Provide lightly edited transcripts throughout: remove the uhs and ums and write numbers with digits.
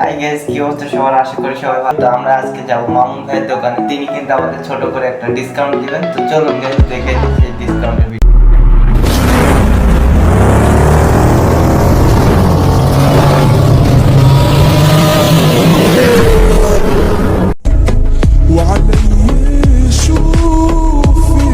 Hi guys, কি অবস্থা সবার? আশা করি সবাই ভালো। তো আমরা আজকে যাব মামুন ভাইয়ের দোকানে। তিনি কিন্তু আমাদের ছোট করে একটা ডিসকাউন্ট দিবেন। তো চলুন গাইস, দেখে সেই ডিসকাউন্টের ভিডিও। وعلي شوفي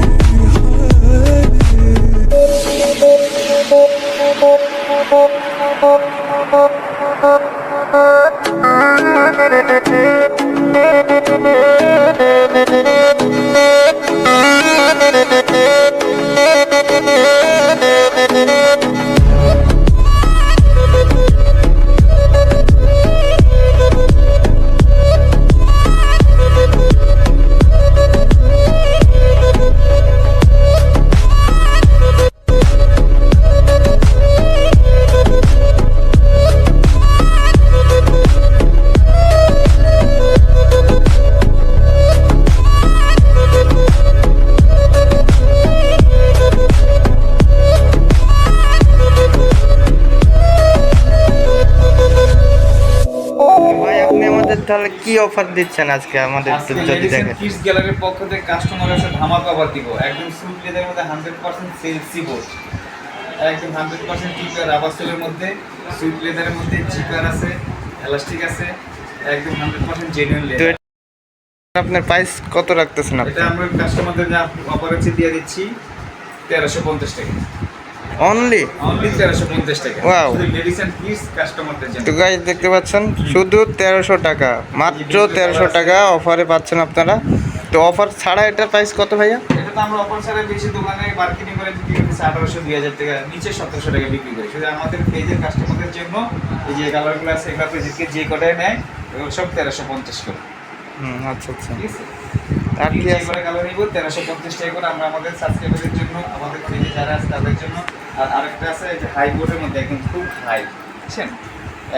ভাই, আপনি আমাদের তাহলে কি অফার দিচ্ছেন আজকে আমাদের? আজকে যদি লেডিস দেখেন কিডস গ্যালারির পক্ষ থেকে কাস্টমার কাছে ধামাকা অফার দিব। একদম সুইট লেদারের মধ্যে 100% সেলসি বোর্ড, একদম 100% টিকার রাবার সোলের মধ্যে, সুইট লেদারের মধ্যে জিপার আছে, এলাস্টিক আছে, একদম 100% জেনুইন তো লেদার। আপনার প্রাইস কত রাখতেছেন আপনি? এটা আমরা কাস্টমারদের যা অফার আছে দিয়ে দিচ্ছি 1350 টাকা। অনলি 1350 টাকা। Wow. শুধু লেডিস এন্ড কিডস কাস্টমারদের জন্য। তো গাইস, দেখতে পাচ্ছেন শুধু 1300 টাকা, মাত্র 1300 টাকা অফারে পাচ্ছেন আপনারা। তো অফার ছাড়া এটার প্রাইস কত ভাইয়া? এটা তো আমরা অফার ছাড়া বেশি দোকানে মার্কেটিং করে বিক্রি করতেছি 1800-2000 টাকা, নিচে 1700 টাকা বিক্রি করি। শুধু আমাদের পেজের কাস্টমারদের জন্য এই যে কালারগুলো আছে, এগুলো পেজেরকে যে কটায় নেয় এগুলো সব 1350 করে। আচ্ছা আচ্ছা। ঠিক আছে, আর কি যে আছে? করে কালার নিব 1350 টাকা করে আমরা আমাদের সাবস্ক্রাইবারদের জন্য, আমাদের পেজে যারা আছে তাদের জন্য। আর আরেকটা আছে এই যে হাই বোর্ডের মধ্যে একদম খুব হাই, বুঝছেন,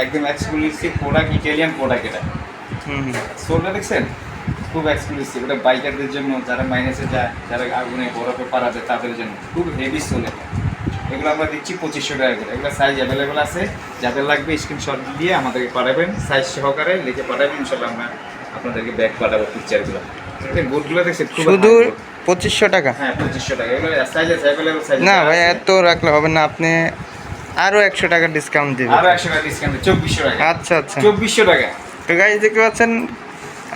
একদম এক্সক্লুসিভ প্রোডাক্ট, ইটালিয়ান প্রোডাক্ট। এটা সোলটা দেখছেন, খুব এক্সক্লুসিভ। এটা বাইকারদের জন্য, যারা মাইনাসে যায়, যারা আগুনে বরফে পারা যায় তাদের জন্য খুব হেভি সোল। এগুলো আমরা দিচ্ছি 2500 টাকা করে। এগুলো সাইজ অ্যাভেলেবেল আছে, যাদের লাগবে স্ক্রিনশট দিয়ে আমাদেরকে পাঠাবেন, সাইজ সহকারে লিখে পাঠাবেন, ইনশাল্লাহ আমরা আপনাদেরকে ব্যাগ পাঠাবো পিকচারগুলো। বোর্ডগুলো দেখছেন শুধু 2500 টাকা? হ্যাঁ 2500 টাকা। এগুলো সাইজ আছে অ্যাভেলেবেল সাইজ। না ভাই, এত রাখলে হবে না, আপনি আরো 100 টাকা ডিসকাউন্ট দিবেন। আরো 100 টাকা ডিসকাউন্ট, 2400 টাকা। আচ্ছা আচ্ছা, 2400 টাকা। তো গাইস, দেখতে পাচ্ছেন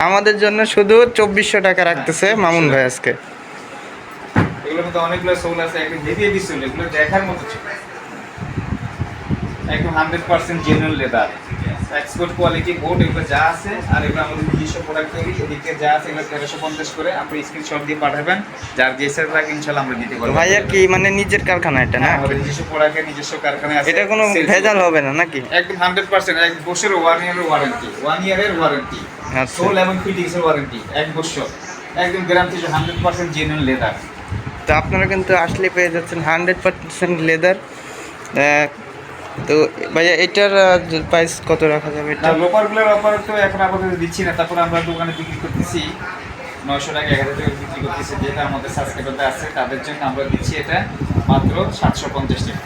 আমাদের জন্য শুধু 2400 টাকা রাখতেছে মামুন ভাই আজকে। এগুলোর মধ্যে অনেকগুলো সোল আছে, একদম হেভি হেভি সোল, এগুলো দেখার মতো ছিল। একদম 100% genuine leather, export quality board, এগুলো যা আছে। আর এগুলো আমাদের নিজস্ব প্রোডাক্ট তৈরি, এদিকে যা আছে এগুলো 1350 করে। আপনি স্ক্রিনশট দিয়ে পাঠাবেন, যার যে সাইজ লাগে ইনশাআল্লাহ আমরা দিতে পারবো। ভাইয়া কি মানে নিজের কারখানা এটা না? আমাদের নিজস্ব প্রোডাক্টের নিজস্ব কারখানা আছে। এটা কোনো ভেজাল হবে না নাকি? একদম 100%, এক বছরের 1 ইয়ারের ওয়ারেন্টি, 1 ইয়ারের ওয়ারেন্টি, আচ্ছা। সোল এবং ফিটিংসের ওয়ারেন্টি 1 বছর, একদম গ্যারান্টি 100% জেনুইন লেদার। তো আপনারা কিন্তু আসলে পেয়ে যাচ্ছেন 100% লেদার। তো ভাইয়া এটার প্রাইস কত রাখা যাবে? এটা লোপারগুলোর অফার তো এখন আপাতত দিচ্ছি না, তারপর আমরা দোকানে বিক্রি করতেছি 900 টাকা, 1000 টাকা বিক্রি করতেছি। যেটা আমাদের সাবস্ক্রাইবারদের আছে তাদের জন্য আমরা দিচ্ছি এটা মাত্র 750 টাকা।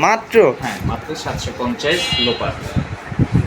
মাত্র? হ্যাঁ, মাত্র 750 লোপার।